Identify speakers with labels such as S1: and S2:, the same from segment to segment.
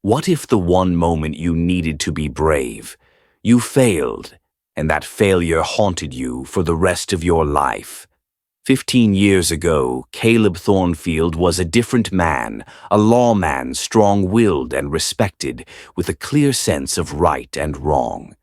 S1: What if the one moment you needed to be brave, you failed, and that failure haunted you for the rest of your life? 15 years ago, Caleb Thornfield was a different man, a lawman strong-willed and respected, with a clear sense of right and wrong.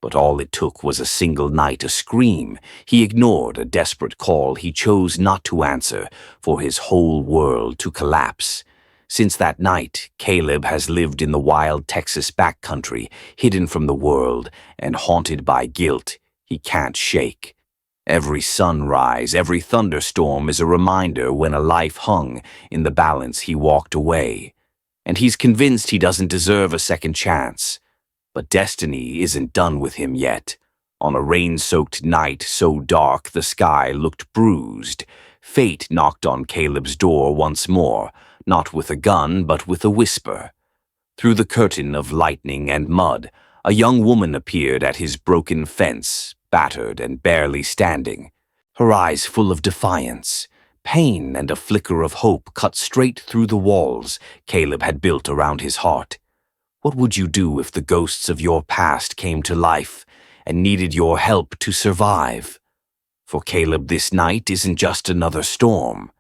S1: But all it took was a single night, a scream. He ignored a desperate call he chose not to answer, for his whole world to collapse. Since that night, Caleb has lived in the wild Texas backcountry, hidden from the world and haunted by guilt he can't shake. Every sunrise, every thunderstorm is a reminder when a life hung in the balance he walked away. And he's convinced he doesn't deserve a second chance. But destiny isn't done with him yet. On a rain-soaked night so dark the sky looked bruised, fate knocked on Caleb's door once more, not with a gun but with a whisper. Through the curtain of lightning and mud, a young woman appeared at his broken fence, battered and barely standing. Her eyes full of defiance. Pain and a flicker of hope cut straight through the walls Caleb had built around his heart. What would you do if the ghosts of your past came to life and needed your help to survive? For Caleb, this night isn't just another storm.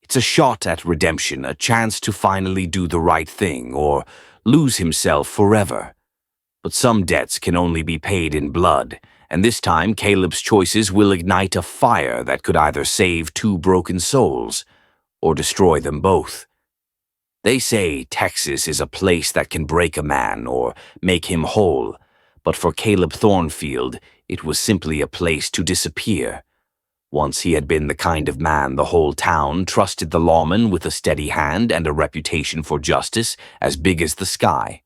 S1: It's a shot at redemption, a chance to finally do the right thing or lose himself forever. But some debts can only be paid in blood, and this time Caleb's choices will ignite a fire that could either save two broken souls or destroy them both. They say Texas is a place that can break a man or make him whole, but for Caleb Thornfield, it was simply a place to disappear. Once he had been the kind of man the whole town trusted, the lawman with a steady hand and a reputation for justice as big as the sky.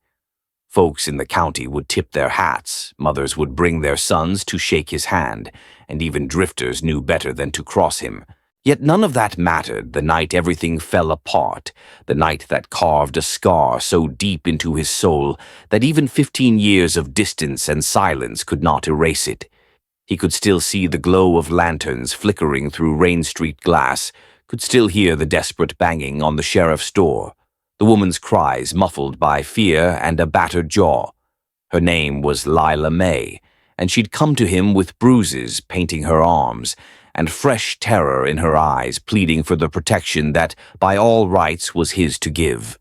S1: Folks in the county would tip their hats, mothers would bring their sons to shake his hand, and even drifters knew better than to cross him. Yet none of that mattered the night everything fell apart, the night that carved a scar so deep into his soul that even 15 years of distance and silence could not erase it. He could still see the glow of lanterns flickering through Rain Street glass, could still hear the desperate banging on the sheriff's door, the woman's cries muffled by fear and a battered jaw. Her name was Lila May, and she'd come to him with bruises painting her arms, and fresh terror in her eyes, pleading for the protection that, by all rights, was his to give.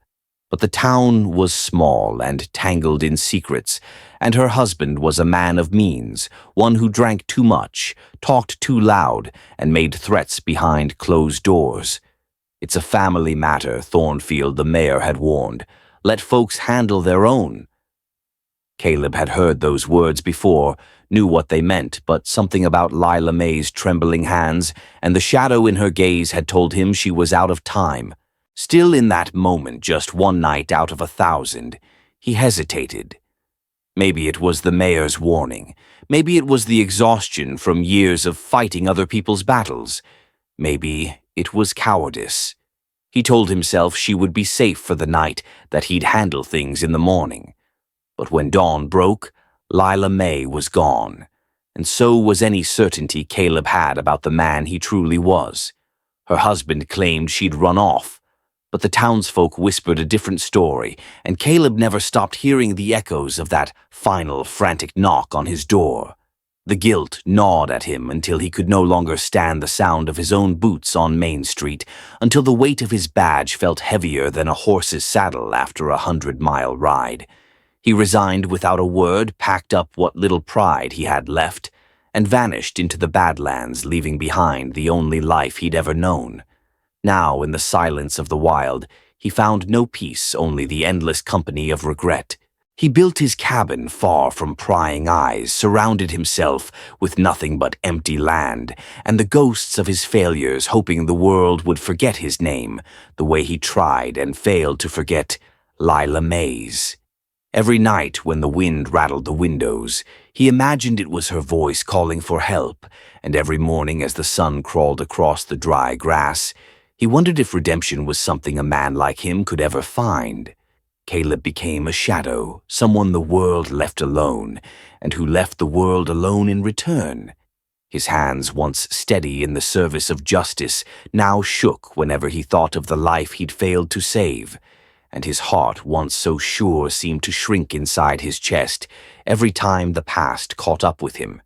S1: But the town was small and tangled in secrets, and her husband was a man of means, one who drank too much, talked too loud, and made threats behind closed doors. It's a family matter, Thornfield the mayor had warned. Let folks handle their own. Caleb had heard those words before, knew what they meant, but something about Lila May's trembling hands and the shadow in her gaze had told him she was out of time. Still in that moment, just one night out of 1,000, he hesitated. Maybe it was the mayor's warning. Maybe it was the exhaustion from years of fighting other people's battles. Maybe it was cowardice. He told himself she would be safe for the night, that he'd handle things in the morning. But when dawn broke, Lila May was gone, and so was any certainty Caleb had about the man he truly was. Her husband claimed she'd run off, but the townsfolk whispered a different story, and Caleb never stopped hearing the echoes of that final frantic knock on his door. The guilt gnawed at him until he could no longer stand the sound of his own boots on Main Street, until the weight of his badge felt heavier than a horse's saddle after a 100-mile ride. He resigned without a word, packed up what little pride he had left, and vanished into the Badlands, leaving behind the only life he'd ever known. Now, in the silence of the wild, he found no peace, only the endless company of regret. He built his cabin far from prying eyes, surrounded himself with nothing but empty land, and the ghosts of his failures, hoping the world would forget his name, the way he tried and failed to forget Lila May's. Every night when the wind rattled the windows, he imagined it was her voice calling for help, and every morning as the sun crawled across the dry grass, he wondered if redemption was something a man like him could ever find. Caleb became a shadow, someone the world left alone, and who left the world alone in return. His hands, once steady in the service of justice, now shook whenever he thought of the life he'd failed to save. and his heart, once so sure, seemed to shrink inside his chest every time the past caught up with him.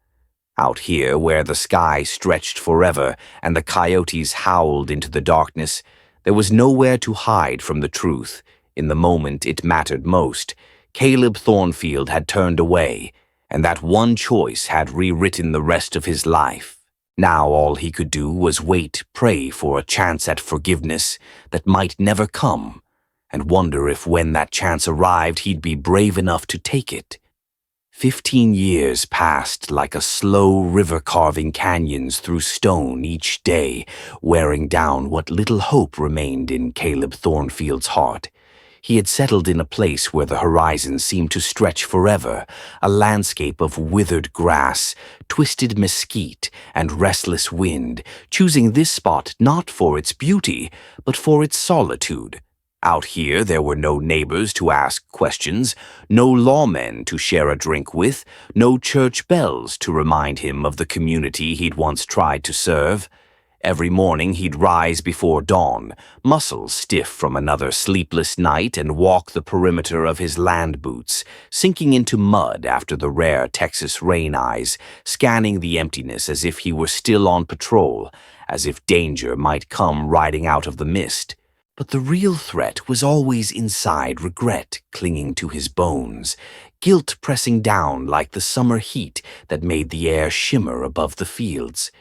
S1: Out here, where the sky stretched forever and the coyotes howled into the darkness, there was nowhere to hide from the truth. In the moment it mattered most, Caleb Thornfield had turned away, and that one choice had rewritten the rest of his life. Now all he could do was wait, pray for a chance at forgiveness that might never come, and wonder if when that chance arrived he'd be brave enough to take it. 15 years passed like a slow river carving canyons through stone each day, wearing down what little hope remained in Caleb Thornfield's heart. He had settled in a place where the horizon seemed to stretch forever, a landscape of withered grass, twisted mesquite, and restless wind, choosing this spot not for its beauty, but for its solitude. Out here there were no neighbors to ask questions, no lawmen to share a drink with, no church bells to remind him of the community he'd once tried to serve. Every morning he'd rise before dawn, muscles stiff from another sleepless night, and walk the perimeter of his land boots, sinking into mud after the rare Texas rain eyes, scanning the emptiness as if he were still on patrol, as if danger might come riding out of the mist. But the real threat was always inside, regret clinging to his bones, guilt pressing down like the summer heat that made the air shimmer above the fields.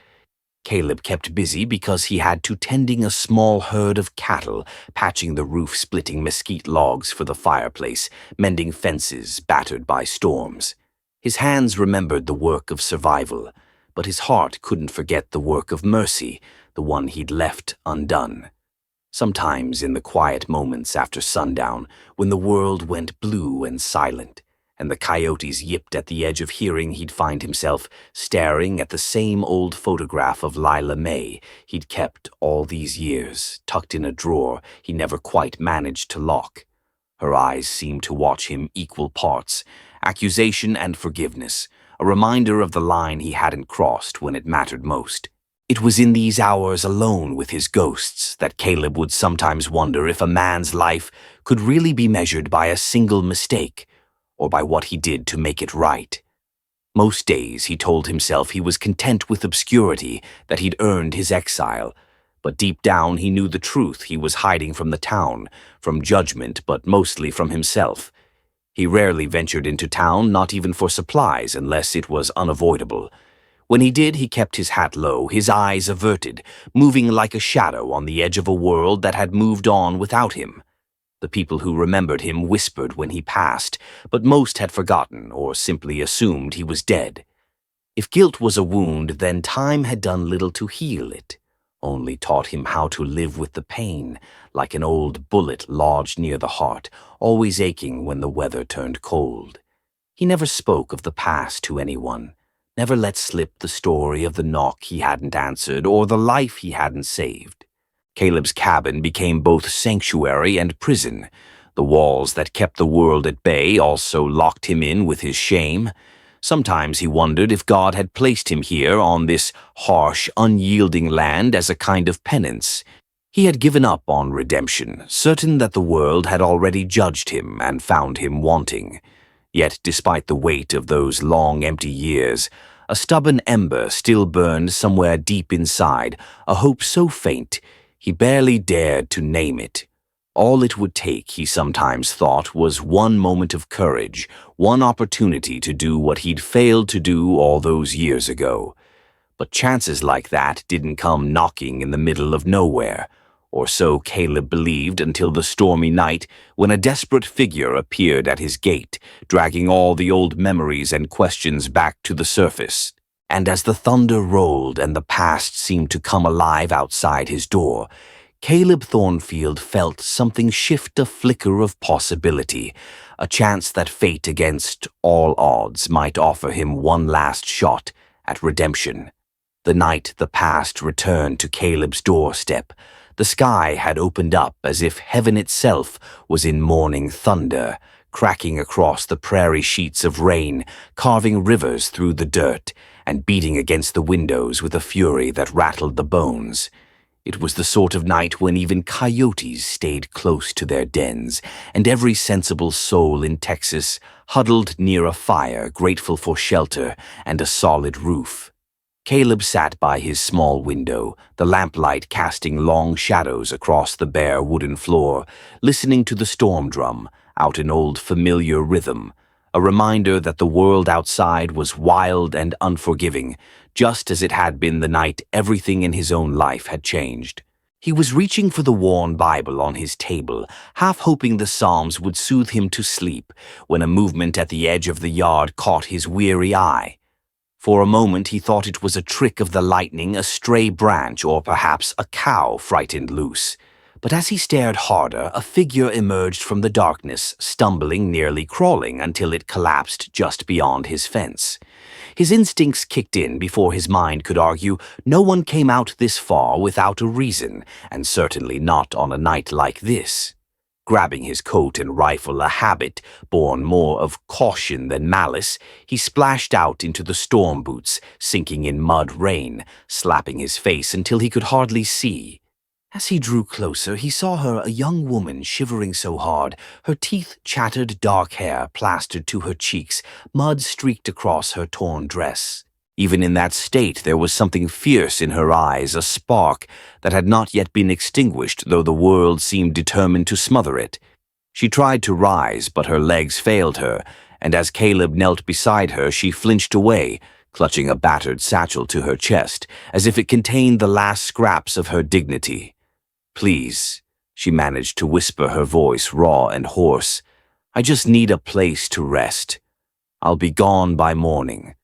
S1: Caleb kept busy because he had to tending a small herd of cattle, patching the roof-splitting mesquite logs for the fireplace, mending fences battered by storms. His hands remembered the work of survival, but his heart couldn't forget the work of mercy, the one he'd left undone. Sometimes in the quiet moments after sundown, when the world went blue and silent, and the coyotes yipped at the edge of hearing, he'd find himself staring at the same old photograph of Lila May he'd kept all these years, tucked in a drawer he never quite managed to lock. Her eyes seemed to watch him equal parts, accusation and forgiveness, a reminder of the line he hadn't crossed when it mattered most. It was in these hours alone with his ghosts that Caleb would sometimes wonder if a man's life could really be measured by a single mistake, or by what he did to make it right. Most days he told himself he was content with obscurity, that he'd earned his exile, but deep down he knew the truth he was hiding from the town, from judgment, but mostly from himself. He rarely ventured into town, not even for supplies, unless it was unavoidable. When he did, he kept his hat low, his eyes averted, moving like a shadow on the edge of a world that had moved on without him. The people who remembered him whispered when he passed, but most had forgotten or simply assumed he was dead. If guilt was a wound, then time had done little to heal it, only taught him how to live with the pain, like an old bullet lodged near the heart, always aching when the weather turned cold. He never spoke of the past to anyone, never let slip the story of the knock he hadn't answered or the life he hadn't saved. Caleb's cabin became both sanctuary and prison. The walls that kept the world at bay also locked him in with his shame. Sometimes he wondered if God had placed him here on this harsh, unyielding land as a kind of penance. He had given up on redemption, certain that the world had already judged him and found him wanting. Yet, despite the weight of those long, empty years, a stubborn ember still burned somewhere deep inside, a hope so faint he barely dared to name it. All it would take, he sometimes thought, was one moment of courage, one opportunity to do what he'd failed to do all those years ago. But chances like that didn't come knocking in the middle of nowhere, or so Caleb believed until the stormy night when a desperate figure appeared at his gate, dragging all the old memories and questions back to the surface. And as the thunder rolled and the past seemed to come alive outside his door, Caleb Thornfield felt something shift, a flicker of possibility, a chance that fate against all odds might offer him one last shot at redemption. The night the past returned to Caleb's doorstep, the sky had opened up as if heaven itself was in morning thunder, cracking across the prairie sheets of rain, carving rivers through the dirt, and beating against the windows with a fury that rattled the bones. It was the sort of night when even coyotes stayed close to their dens, and every sensible soul in Texas huddled near a fire, grateful for shelter and a solid roof. Caleb sat by his small window, the lamplight casting long shadows across the bare wooden floor, listening to the storm drum, out an old familiar rhythm, a reminder that the world outside was wild and unforgiving, just as it had been the night everything in his own life had changed. He was reaching for the worn Bible on his table, half hoping the Psalms would soothe him to sleep, when a movement at the edge of the yard caught his weary eye. For a moment he thought it was a trick of the lightning, a stray branch, or perhaps a cow frightened loose. But as he stared harder, a figure emerged from the darkness, stumbling, nearly crawling, until it collapsed just beyond his fence. His instincts kicked in before his mind could argue. No one came out this far without a reason, and certainly not on a night like this. Grabbing his coat and rifle, a habit born more of caution than malice, he splashed out into the storm boots, sinking in mud rain, slapping his face until he could hardly see. As he drew closer, he saw her, a young woman, shivering so hard, her teeth chattered, dark hair plastered to her cheeks, mud streaked across her torn dress. Even in that state, there was something fierce in her eyes, a spark that had not yet been extinguished, though the world seemed determined to smother it. She tried to rise, but her legs failed her, and as Caleb knelt beside her, she flinched away, clutching a battered satchel to her chest, as if it contained the last scraps of her dignity. "Please," she managed to whisper, her voice raw and hoarse. "I just need a place to rest. I'll be gone by morning."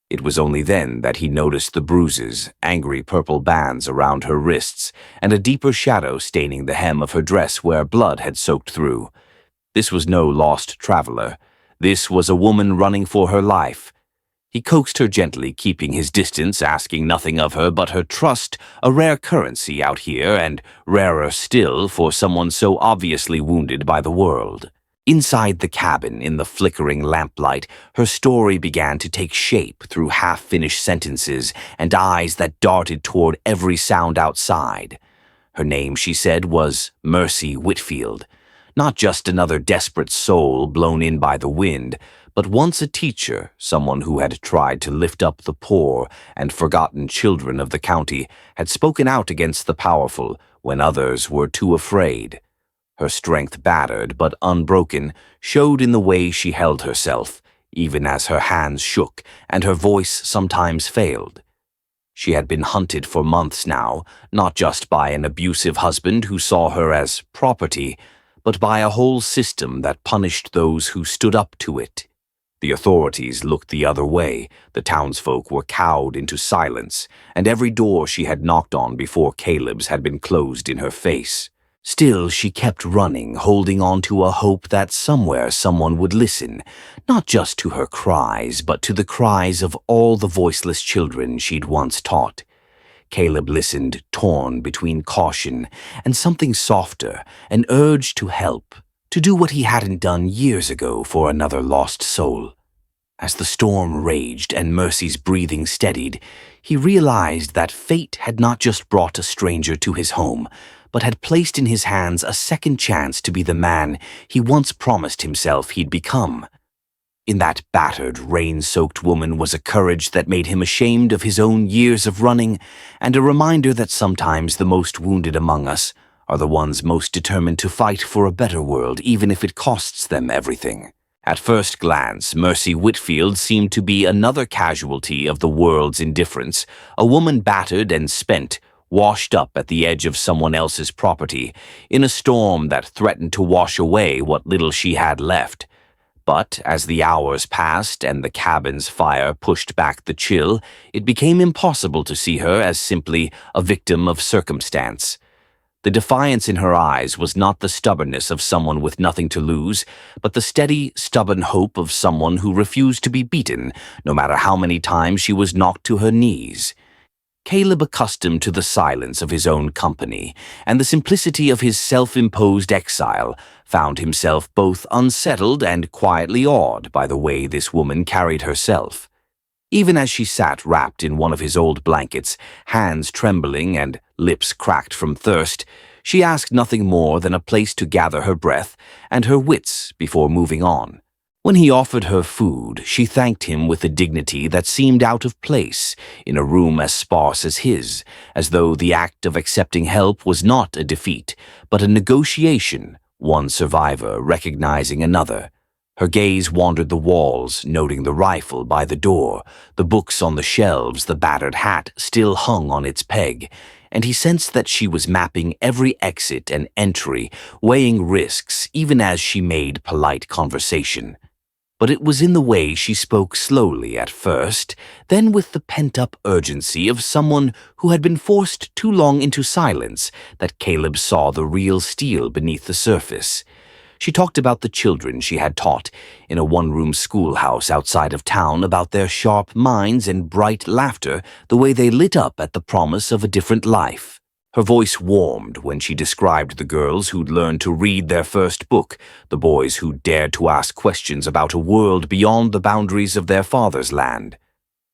S1: It was only then that he noticed the bruises, angry purple bands around her wrists, and a deeper shadow staining the hem of her dress where blood had soaked through. This was no lost traveler. This was a woman running for her life. He coaxed her gently, keeping his distance, asking nothing of her but her trust, a rare currency out here, and rarer still for someone so obviously wounded by the world. Inside the cabin, in the flickering lamplight, her story began to take shape through half-finished sentences and eyes that darted toward every sound outside. Her name, she said, was Mercy Whitfield. Not just another desperate soul blown in by the wind, but once a teacher, someone who had tried to lift up the poor and forgotten children of the county, had spoken out against the powerful when others were too afraid. Her strength, battered but unbroken, showed in the way she held herself, even as her hands shook and her voice sometimes failed. She had been hunted for months now, not just by an abusive husband who saw her as property, but by a whole system that punished those who stood up to it. The authorities looked the other way, the townsfolk were cowed into silence, and every door she had knocked on before Caleb's had been closed in her face. Still, she kept running, holding on to a hope that somewhere someone would listen, not just to her cries, but to the cries of all the voiceless children she'd once taught. Caleb listened, torn between caution and something softer, an urge to help, to do what he hadn't done years ago for another lost soul. As the storm raged and Mercy's breathing steadied, he realized that fate had not just brought a stranger to his home, but had placed in his hands a second chance to be the man he once promised himself he'd become. In that battered, rain-soaked woman was a courage that made him ashamed of his own years of running, and a reminder that sometimes the most wounded among us are the ones most determined to fight for a better world, even if it costs them everything. At first glance, Mercy Whitfield seemed to be another casualty of the world's indifference, a woman battered and spent, washed up at the edge of someone else's property, in a storm that threatened to wash away what little she had left. But as the hours passed and the cabin's fire pushed back the chill, it became impossible to see her as simply a victim of circumstance. The defiance in her eyes was not the stubbornness of someone with nothing to lose, but the steady, stubborn hope of someone who refused to be beaten, no matter how many times she was knocked to her knees. Caleb, accustomed to the silence of his own company and the simplicity of his self-imposed exile, found himself both unsettled and quietly awed by the way this woman carried herself. Even as she sat wrapped in one of his old blankets, hands trembling and lips cracked from thirst, she asked nothing more than a place to gather her breath and her wits before moving on. When he offered her food, she thanked him with a dignity that seemed out of place in a room as sparse as his, as though the act of accepting help was not a defeat, but a negotiation, one survivor recognizing another. Her gaze wandered the walls, noting the rifle by the door, the books on the shelves, the battered hat still hung on its peg, and he sensed that she was mapping every exit and entry, weighing risks even as she made polite conversation. But it was in the way she spoke slowly at first, then with the pent-up urgency of someone who had been forced too long into silence that Caleb saw the real steel beneath the surface. She talked about the children she had taught in a one-room schoolhouse outside of town, about their sharp minds and bright laughter, the way they lit up at the promise of a different life. Her voice warmed when she described the girls who'd learned to read their first book, the boys who dared to ask questions about a world beyond the boundaries of their father's land.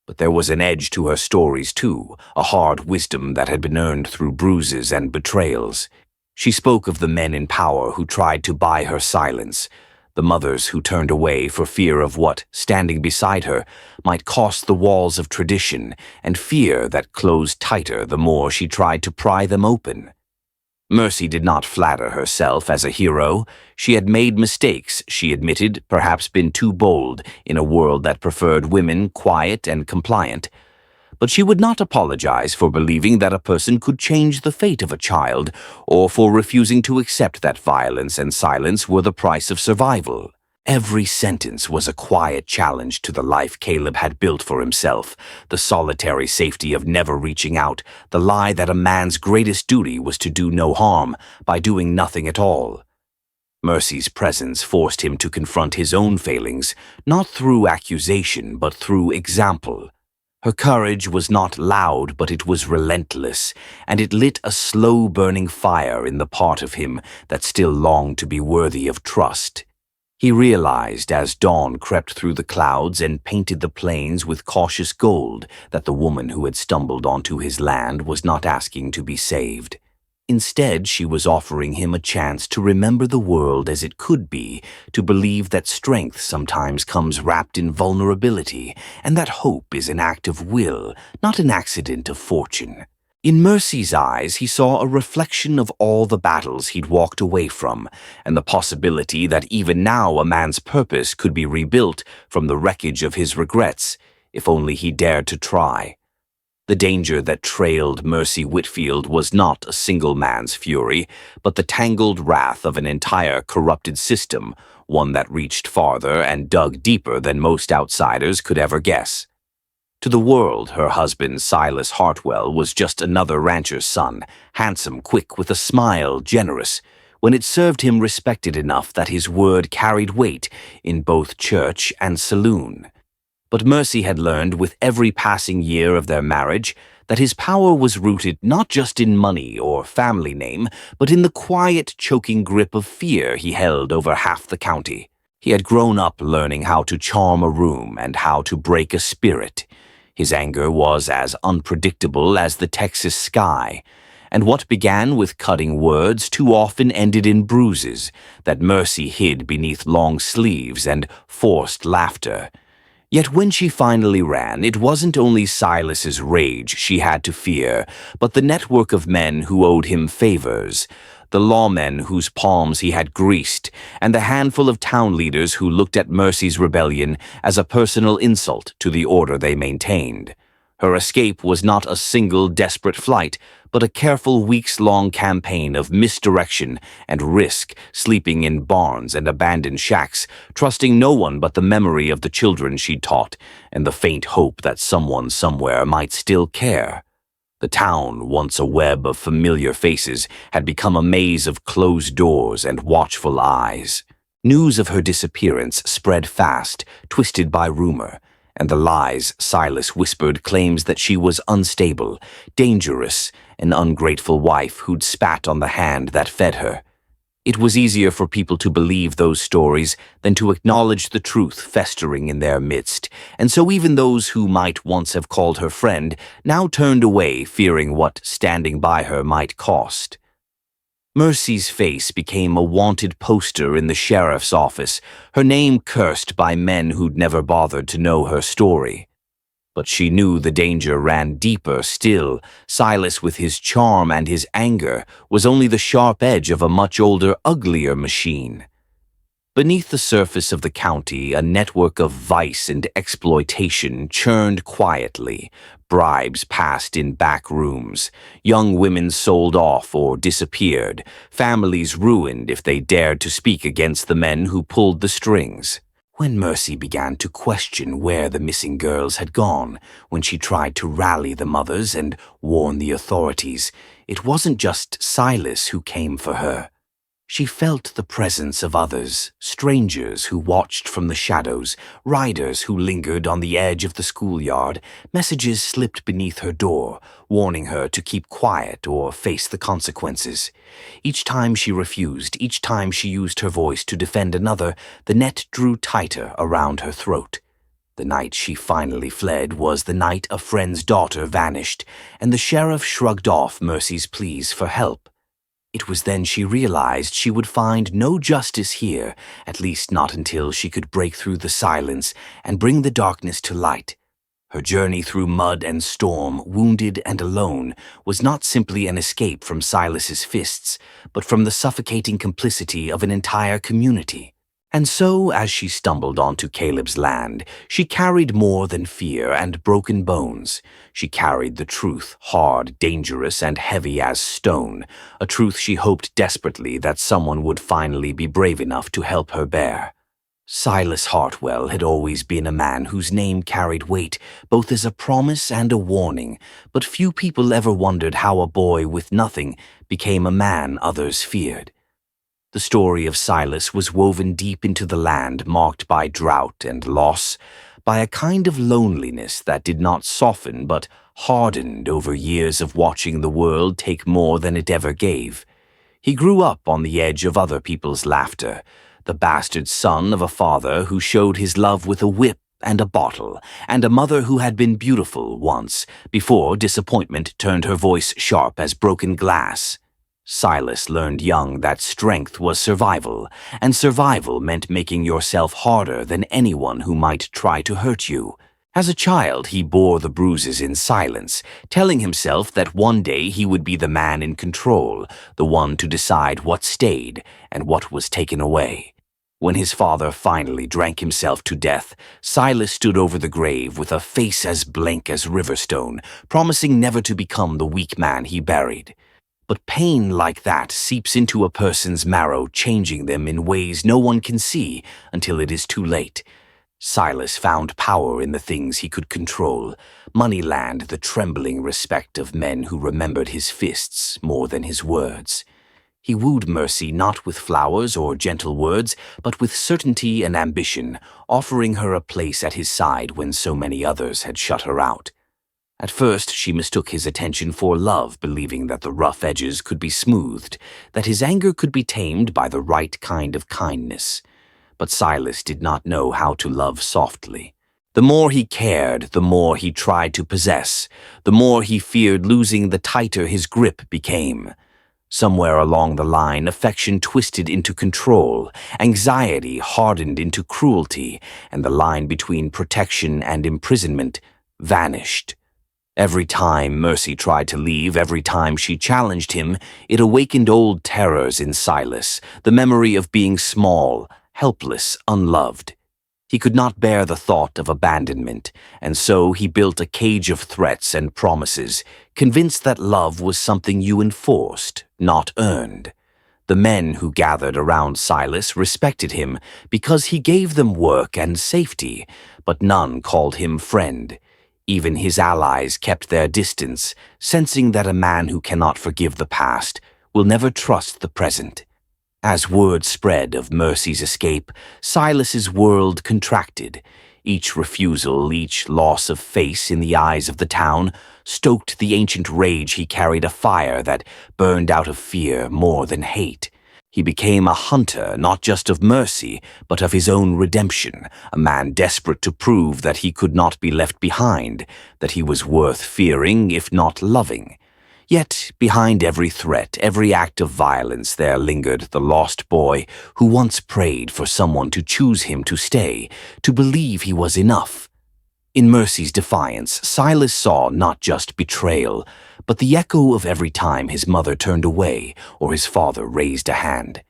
S1: But there was an edge to her stories too, a hard wisdom that had been earned through bruises and betrayals. She spoke of the men in power who tried to buy her silence, the mothers who turned away for fear of what, standing beside her, might cost the walls of tradition, and fear that closed tighter the more she tried to pry them open. Mercy did not flatter herself as a hero. She had made mistakes, she admitted, perhaps been too bold in a world that preferred women quiet and compliant. But she would not apologize for believing that a person could change the fate of a child, or for refusing to accept that violence and silence were the price of survival. Every sentence was a quiet challenge to the life Caleb had built for himself, the solitary safety of never reaching out, the lie that a man's greatest duty was to do no harm by doing nothing at all. Mercy's presence forced him to confront his own failings, not through accusation but through example. Her courage was not loud, but it was relentless, and it lit a slow-burning fire in the part of him that still longed to be worthy of trust. He realized as dawn crept through the clouds and painted the plains with cautious gold that the woman who had stumbled onto his land was not asking to be saved. Instead, she was offering him a chance to remember the world as it could be, to believe that strength sometimes comes wrapped in vulnerability, and that hope is an act of will, not an accident of fortune. In Mercy's eyes, he saw a reflection of all the battles he'd walked away from, and the possibility that even now a man's purpose could be rebuilt from the wreckage of his regrets, if only he dared to try. The danger that trailed Mercy Whitfield was not a single man's fury, but the tangled wrath of an entire corrupted system, one that reached farther and dug deeper than most outsiders could ever guess. To the world, her husband, Silas Hartwell, was just another rancher's son, handsome, quick, with a smile, generous, when it served him respected enough that his word carried weight in both church and saloon. But Mercy had learned with every passing year of their marriage that his power was rooted not just in money or family name, but in the quiet, choking grip of fear he held over half the county. He had grown up learning how to charm a room and how to break a spirit. His anger was as unpredictable as the Texas sky, and what began with cutting words too often ended in bruises that Mercy hid beneath long sleeves and forced laughter. Yet when she finally ran, it wasn't only Silas's rage she had to fear, but the network of men who owed him favors, the lawmen whose palms he had greased, and the handful of town leaders who looked at Mercy's rebellion as a personal insult to the order they maintained. Her escape was not a single desperate flight, but a careful weeks-long campaign of misdirection and risk, sleeping in barns and abandoned shacks, trusting no one but the memory of the children she'd taught, and the faint hope that someone somewhere might still care. The town, once a web of familiar faces, had become a maze of closed doors and watchful eyes. News of her disappearance spread fast, twisted by rumor, and the lies Silas whispered claims that she was unstable, dangerous, an ungrateful wife who'd spat on the hand that fed her. It was easier for people to believe those stories than to acknowledge the truth festering in their midst, and so even those who might once have called her friend now turned away, fearing what standing by her might cost. Mercy's face became a wanted poster in the sheriff's office, her name cursed by men who'd never bothered to know her story. But she knew the danger ran deeper still. Silas, with his charm and his anger, was only the sharp edge of a much older, uglier machine. Beneath the surface of the county, a network of vice and exploitation churned quietly. Bribes passed in back rooms. Young women sold off or disappeared. Families ruined if they dared to speak against the men who pulled the strings. When Mercy began to question where the missing girls had gone, when she tried to rally the mothers and warn the authorities, it wasn't just Silas who came for her. She felt the presence of others, strangers who watched from the shadows, riders who lingered on the edge of the schoolyard. Messages slipped beneath her door, warning her to keep quiet or face the consequences. Each time she refused, each time she used her voice to defend another, the net drew tighter around her throat. The night she finally fled was the night a friend's daughter vanished, and the sheriff shrugged off Mercy's pleas for help. It was then she realized she would find no justice here, at least not until she could break through the silence and bring the darkness to light. Her journey through mud and storm, wounded and alone, was not simply an escape from Silas's fists, but from the suffocating complicity of an entire community. And so, as she stumbled onto Caleb's land, she carried more than fear and broken bones. She carried the truth, hard, dangerous, and heavy as stone, a truth she hoped desperately that someone would finally be brave enough to help her bear. Silas Hartwell had always been a man whose name carried weight, both as a promise and a warning, but few people ever wondered how a boy with nothing became a man others feared. The story of Silas was woven deep into the land marked by drought and loss, by a kind of loneliness that did not soften but hardened over years of watching the world take more than it ever gave. He grew up on the edge of other people's laughter, the bastard son of a father who showed his love with a whip and a bottle, and a mother who had been beautiful once, before disappointment turned her voice sharp as broken glass. Silas learned young that strength was survival, and survival meant making yourself harder than anyone who might try to hurt you. As a child, he bore the bruises in silence, telling himself that one day he would be the man in control, the one to decide what stayed and what was taken away. When his father finally drank himself to death, Silas stood over the grave with a face as blank as Riverstone, promising never to become the weak man he buried. But pain like that seeps into a person's marrow, changing them in ways no one can see until it is too late. Silas found power in the things he could control, Moneyland, the trembling respect of men who remembered his fists more than his words. He wooed Mercy not with flowers or gentle words, but with certainty and ambition, offering her a place at his side when so many others had shut her out. At first, she mistook his attention for love, believing that the rough edges could be smoothed, that his anger could be tamed by the right kind of kindness. But Silas did not know how to love softly. The more he cared, the more he tried to possess, the more he feared losing, the tighter his grip became. Somewhere along the line, affection twisted into control, anxiety hardened into cruelty, and the line between protection and imprisonment vanished. Every time Mercy tried to leave, every time she challenged him, it awakened old terrors in Silas, the memory of being small, helpless, unloved. He could not bear the thought of abandonment, and so he built a cage of threats and promises, convinced that love was something you enforced, not earned. The men who gathered around Silas respected him because he gave them work and safety, but none called him friend. Even his allies kept their distance, sensing that a man who cannot forgive the past will never trust the present. As word spread of Mercy's escape, Silas's world contracted. Each refusal, each loss of face in the eyes of the town, stoked the ancient rage he carried, a fire that burned out of fear more than hate. He became a hunter not just of mercy, but of his own redemption, a man desperate to prove that he could not be left behind, that he was worth fearing if not loving. Yet, behind every threat, every act of violence, there lingered the lost boy who once prayed for someone to choose him to stay, to believe he was enough. In Mercy's defiance, Silas saw not just betrayal, but the echo of every time his mother turned away or his father raised a hand.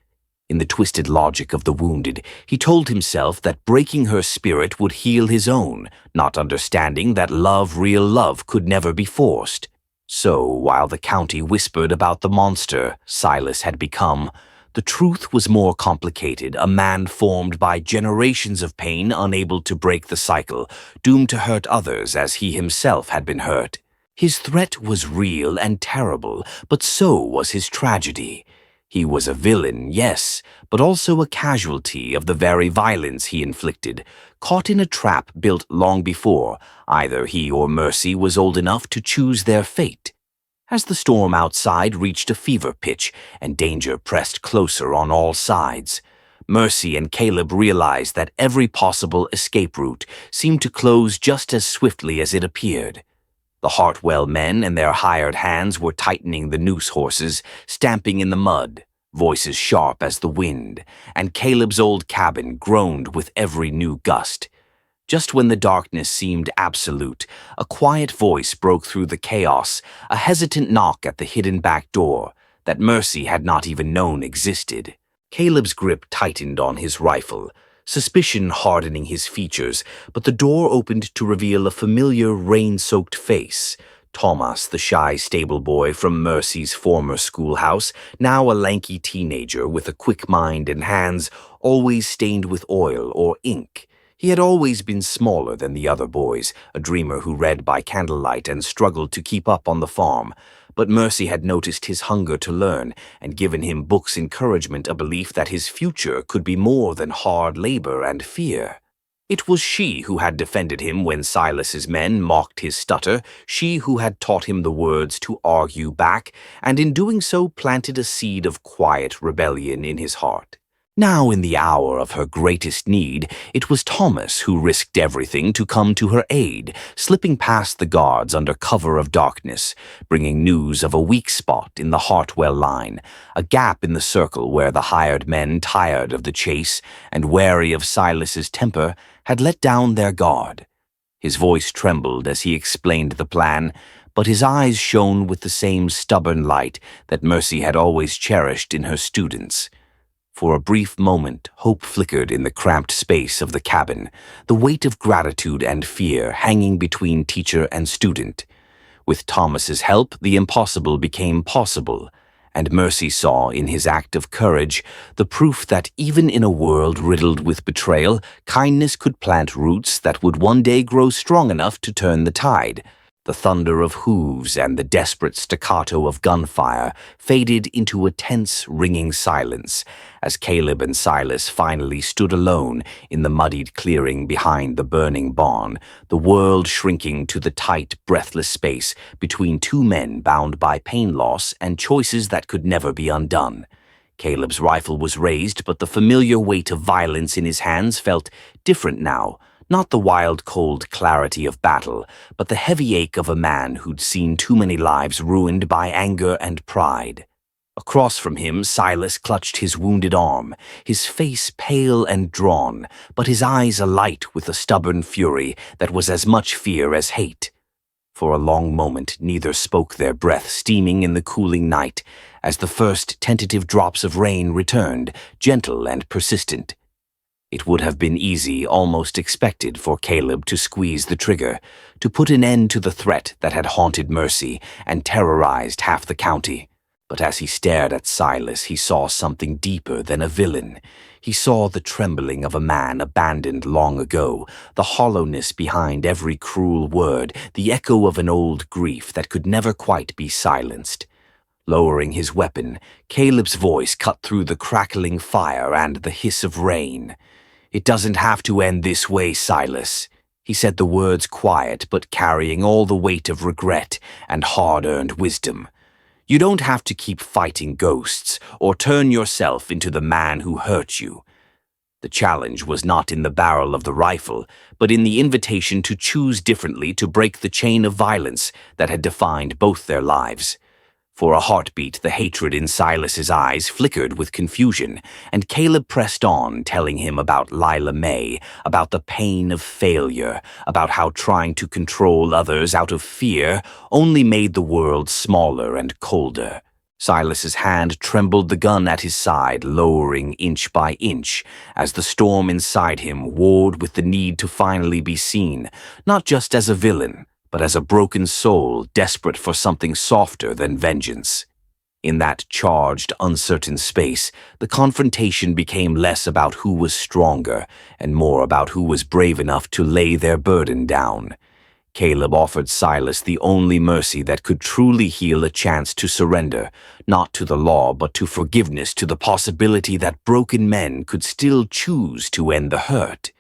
S1: In the twisted logic of the wounded, he told himself that breaking her spirit would heal his own, not understanding that love, real love, could never be forced. So, while the county whispered about the monster Silas had become, the truth was more complicated, a man formed by generations of pain, unable to break the cycle, doomed to hurt others as he himself had been hurt. His threat was real and terrible, but so was his tragedy. He was a villain, yes, but also a casualty of the very violence he inflicted, caught in a trap built long before either he or Mercy was old enough to choose their fate. As the storm outside reached a fever pitch and danger pressed closer on all sides, Mercy and Caleb realized that every possible escape route seemed to close just as swiftly as it appeared. The Hartwell men and their hired hands were tightening the noose horses, stamping in the mud, voices sharp as the wind, and Caleb's old cabin groaned with every new gust. Just when the darkness seemed absolute, a quiet voice broke through the chaos, a hesitant knock at the hidden back door that Mercy had not even known existed. Caleb's grip tightened on his rifle, suspicion hardening his features, but the door opened to reveal a familiar rain-soaked face. Thomas, the shy stable boy from Mercy's former schoolhouse, now a lanky teenager with a quick mind and hands always stained with oil or ink. He had always been smaller than the other boys, a dreamer who read by candlelight and struggled to keep up on the farm. But Mercy had noticed his hunger to learn and given him books' encouragement, a belief that his future could be more than hard labor and fear. It was she who had defended him when Silas's men mocked his stutter, she who had taught him the words to argue back, and in doing so planted a seed of quiet rebellion in his heart. Now, in the hour of her greatest need, it was Thomas who risked everything to come to her aid, slipping past the guards under cover of darkness, bringing news of a weak spot in the Hartwell line, a gap in the circle where the hired men, tired of the chase and wary of Silas's temper, had let down their guard. His voice trembled as he explained the plan, but his eyes shone with the same stubborn light that Mercy had always cherished in her students. For a brief moment, hope flickered in the cramped space of the cabin, the weight of gratitude and fear hanging between teacher and student. With Thomas's help, the impossible became possible, and Mercy saw in his act of courage the proof that even in a world riddled with betrayal, kindness could plant roots that would one day grow strong enough to turn the tide. The thunder of hooves and the desperate staccato of gunfire faded into a tense, ringing silence as Caleb and Silas finally stood alone in the muddied clearing behind the burning barn, the world shrinking to the tight, breathless space between two men bound by pain loss and choices that could never be undone. Caleb's rifle was raised, but the familiar weight of violence in his hands felt different now. Not the wild, cold clarity of battle, but the heavy ache of a man who'd seen too many lives ruined by anger and pride. Across from him, Silas clutched his wounded arm, his face pale and drawn, but his eyes alight with a stubborn fury that was as much fear as hate. For a long moment, neither spoke, their breath steaming in the cooling night, as the first tentative drops of rain returned, gentle and persistent. It would have been easy, almost expected, for Caleb to squeeze the trigger, to put an end to the threat that had haunted Mercy and terrorized half the county. But as he stared at Silas, he saw something deeper than a villain. He saw the trembling of a man abandoned long ago, the hollowness behind every cruel word, the echo of an old grief that could never quite be silenced. Lowering his weapon, Caleb's voice cut through the crackling fire and the hiss of rain. "It doesn't have to end this way, Silas." He said the words quiet but carrying all the weight of regret and hard-earned wisdom. You don't have to keep fighting ghosts or turn yourself into the man who hurt you. The challenge was not in the barrel of the rifle, but in the invitation to choose differently to break the chain of violence that had defined both their lives. For a heartbeat, the hatred in Silas's eyes flickered with confusion, and Caleb pressed on, telling him about Lila May, about the pain of failure, about how trying to control others out of fear only made the world smaller and colder. Silas's hand trembled, the gun at his side lowering inch by inch as the storm inside him warred with the need to finally be seen, not just as a villain, but as a broken soul desperate for something softer than vengeance. In that charged, uncertain space, the confrontation became less about who was stronger and more about who was brave enough to lay their burden down. Caleb offered Silas the only mercy that could truly heal, a chance to surrender, not to the law but to forgiveness, to the possibility that broken men could still choose to end the hurt.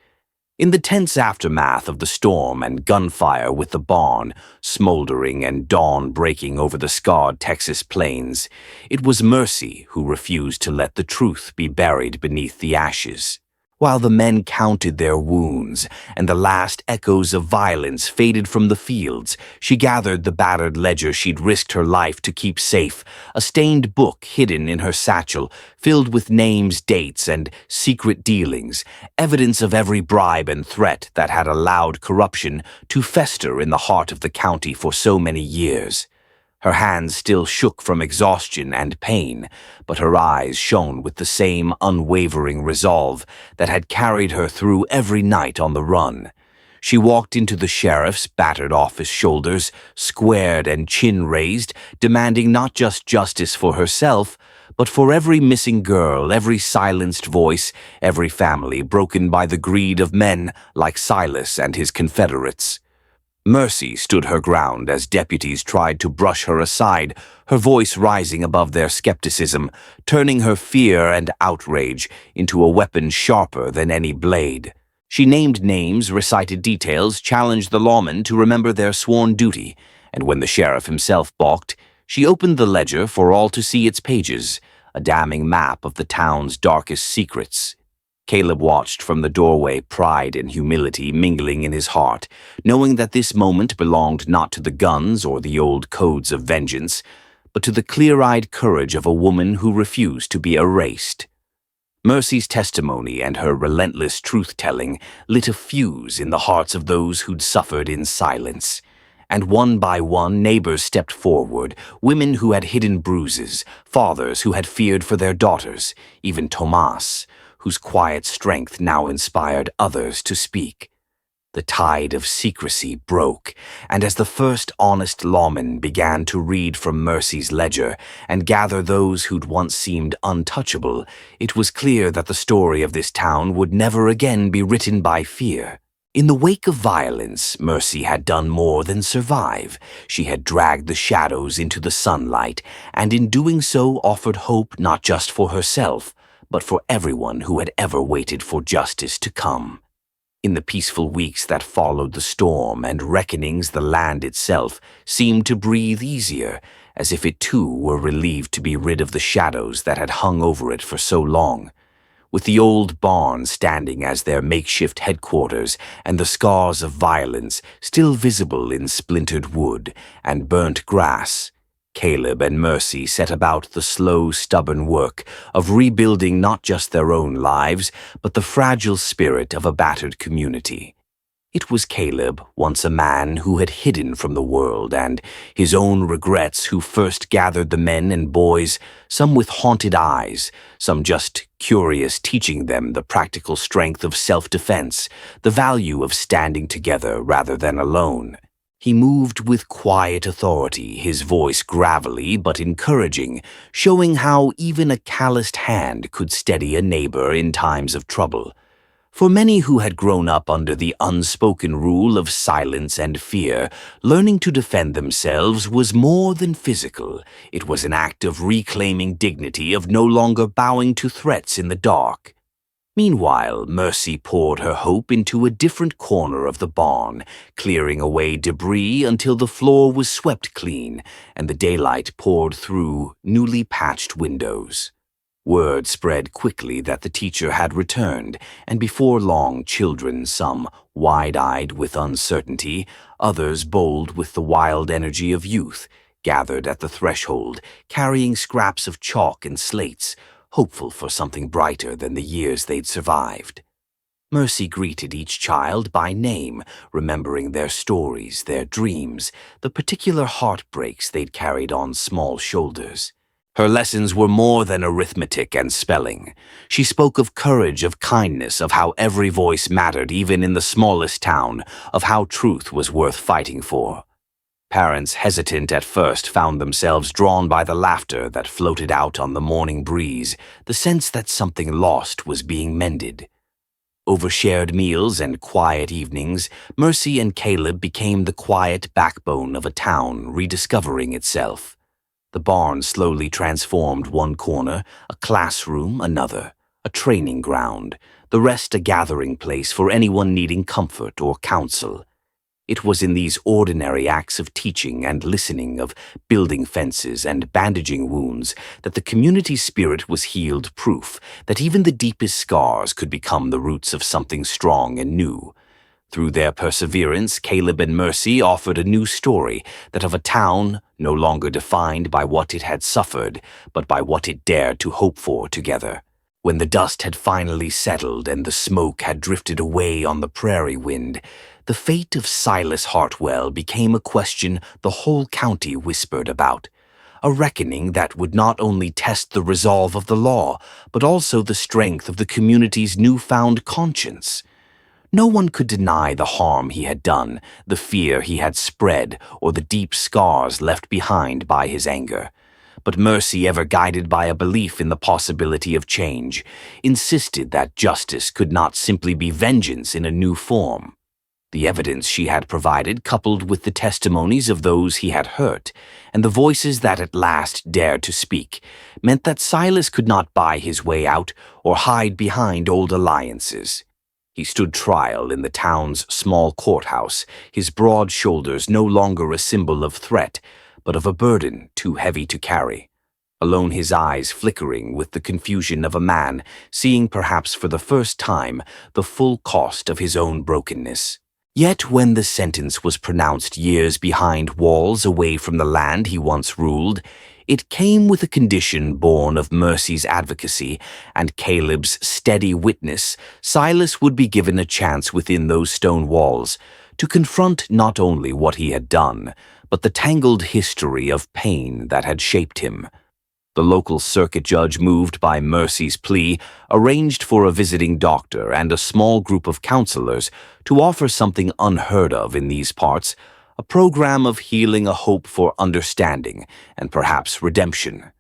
S1: In the tense aftermath of the storm and gunfire, with the barn smoldering and dawn breaking over the scarred Texas plains, it was Mercy who refused to let the truth be buried beneath the ashes. While the men counted their wounds and the last echoes of violence faded from the fields, she gathered the battered ledger she'd risked her life to keep safe, a stained book hidden in her satchel, filled with names, dates, and secret dealings, evidence of every bribe and threat that had allowed corruption to fester in the heart of the county for so many years. Her hands still shook from exhaustion and pain, but her eyes shone with the same unwavering resolve that had carried her through every night on the run. She walked into the sheriff's battered office, shoulders squared and chin raised, demanding not just justice for herself, but for every missing girl, every silenced voice, every family broken by the greed of men like Silas and his confederates. Mercy stood her ground as deputies tried to brush her aside, her voice rising above their skepticism, turning her fear and outrage into a weapon sharper than any blade. She named names, recited details, challenged the lawmen to remember their sworn duty, and when the sheriff himself balked, she opened the ledger for all to see its pages, a damning map of the town's darkest secrets. Caleb watched from the doorway, pride and humility mingling in his heart, knowing that this moment belonged not to the guns or the old codes of vengeance, but to the clear-eyed courage of a woman who refused to be erased. Mercy's testimony and her relentless truth-telling lit a fuse in the hearts of those who'd suffered in silence. And one by one, neighbors stepped forward, women who had hidden bruises, fathers who had feared for their daughters, even Tomas, whose quiet strength now inspired others to speak. The tide of secrecy broke, and as the first honest lawman began to read from Mercy's ledger and gather those who'd once seemed untouchable, it was clear that the story of this town would never again be written by fear. In the wake of violence, Mercy had done more than survive. She had dragged the shadows into the sunlight, and in doing so offered hope not just for herself, but for everyone who had ever waited for justice to come. In the peaceful weeks that followed the storm and reckonings, the land itself seemed to breathe easier, as if it too were relieved to be rid of the shadows that had hung over it for so long. With the old barn standing as their makeshift headquarters and the scars of violence still visible in splintered wood and burnt grass, Caleb and Mercy set about the slow, stubborn work of rebuilding not just their own lives, but the fragile spirit of a battered community. It was Caleb, once a man who had hidden from the world and his own regrets, who first gathered the men and boys, some with haunted eyes, some just curious, teaching them the practical strength of self-defense, the value of standing together rather than alone. He moved with quiet authority, his voice gravelly but encouraging, showing how even a calloused hand could steady a neighbor in times of trouble. For many who had grown up under the unspoken rule of silence and fear, learning to defend themselves was more than physical. It was an act of reclaiming dignity, of no longer bowing to threats in the dark. Meanwhile, Mercy poured her hope into a different corner of the barn, clearing away debris until the floor was swept clean and the daylight poured through newly patched windows. Word spread quickly that the teacher had returned, and before long children, some wide-eyed with uncertainty, others bold with the wild energy of youth, gathered at the threshold, carrying scraps of chalk and slates, hopeful for something brighter than the years they'd survived. Mercy greeted each child by name, remembering their stories, their dreams, the particular heartbreaks they'd carried on small shoulders. Her lessons were more than arithmetic and spelling. She spoke of courage, of kindness, of how every voice mattered even in the smallest town, of how truth was worth fighting for. Parents, hesitant at first, found themselves drawn by the laughter that floated out on the morning breeze, the sense that something lost was being mended. Over shared meals and quiet evenings, Mercy and Caleb became the quiet backbone of a town rediscovering itself. The barn slowly transformed one corner, a classroom another, a training ground, the rest a gathering place for anyone needing comfort or counsel. It was in these ordinary acts of teaching and listening, of building fences and bandaging wounds, that the community spirit was healed proof that even the deepest scars could become the roots of something strong and new. Through their perseverance, Caleb and Mercy offered a new story, that of a town no longer defined by what it had suffered, but by what it dared to hope for together. When the dust had finally settled and the smoke had drifted away on the prairie wind, the fate of Silas Hartwell became a question the whole county whispered about, a reckoning that would not only test the resolve of the law, but also the strength of the community's newfound conscience. No one could deny the harm he had done, the fear he had spread, or the deep scars left behind by his anger. But Mercy, ever guided by a belief in the possibility of change, insisted that justice could not simply be vengeance in a new form. The evidence she had provided, coupled with the testimonies of those he had hurt, and the voices that at last dared to speak, meant that Silas could not buy his way out or hide behind old alliances. He stood trial in the town's small courthouse, his broad shoulders no longer a symbol of threat, but of a burden too heavy to carry. Alone, his eyes flickering with the confusion of a man seeing perhaps for the first time the full cost of his own brokenness. Yet when the sentence was pronounced years behind walls away from the land he once ruled, it came with a condition born of Mercy's advocacy and Caleb's steady witness. Silas would be given a chance within those stone walls to confront not only what he had done, but the tangled history of pain that had shaped him. The local circuit judge, moved by Mercy's plea, arranged for a visiting doctor and a small group of counselors to offer something unheard of in these parts, a program of healing, a hope for understanding and perhaps redemption.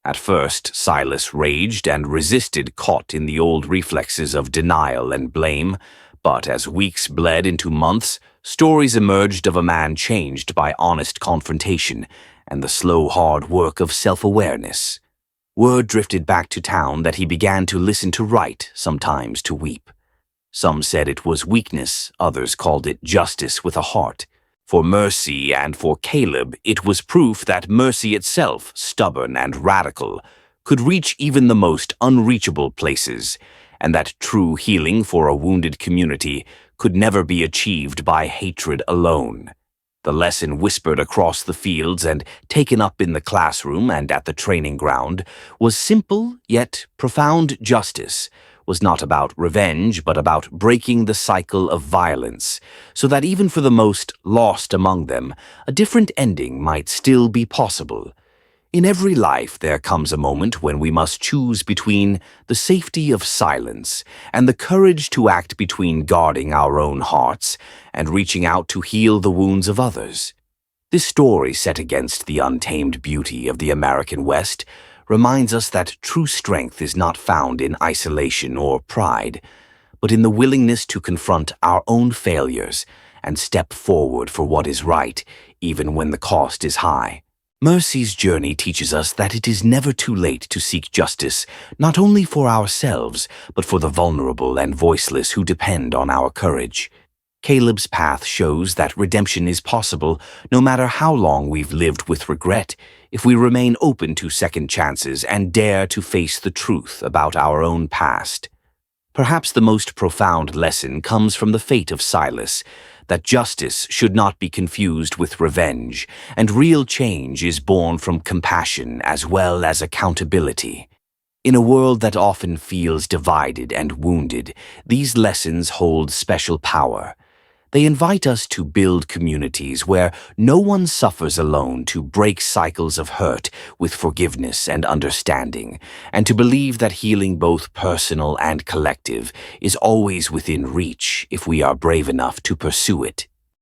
S1: At first, Silas raged and resisted, caught in the old reflexes of denial and blame, but as weeks bled into months, stories emerged of a man changed by honest confrontation and the slow, hard work of self-awareness. Word drifted back to town that he began to listen, to write, sometimes to weep. Some said it was weakness, others called it justice with a heart. For Mercy and for Caleb, it was proof that mercy itself, stubborn and radical, could reach even the most unreachable places, and that true healing for a wounded community could never be achieved by hatred alone. The lesson whispered across the fields and taken up in the classroom and at the training ground was simple yet profound. Justice was not about revenge, but about breaking the cycle of violence, so that even for the most lost among them, a different ending might still be possible. In every life there comes a moment when we must choose between the safety of silence and the courage to act, between guarding our own hearts and reaching out to heal the wounds of others. This story, set against the untamed beauty of the American West, reminds us that true strength is not found in isolation or pride, but in the willingness to confront our own failures and step forward for what is right, even when the cost is high. Mercy's journey teaches us that it is never too late to seek justice, not only for ourselves, but for the vulnerable and voiceless who depend on our courage. Caleb's path shows that redemption is possible, no matter how long we've lived with regret, if we remain open to second chances and dare to face the truth about our own past. Perhaps the most profound lesson comes from the fate of Silas, that justice should not be confused with revenge, and real change is born from compassion as well as accountability. In a world that often feels divided and wounded, these lessons hold special power. They invite us to build communities where no one suffers alone, to break cycles of hurt with forgiveness and understanding, and to believe that healing, both personal and collective, is always within reach if we are brave enough to pursue it.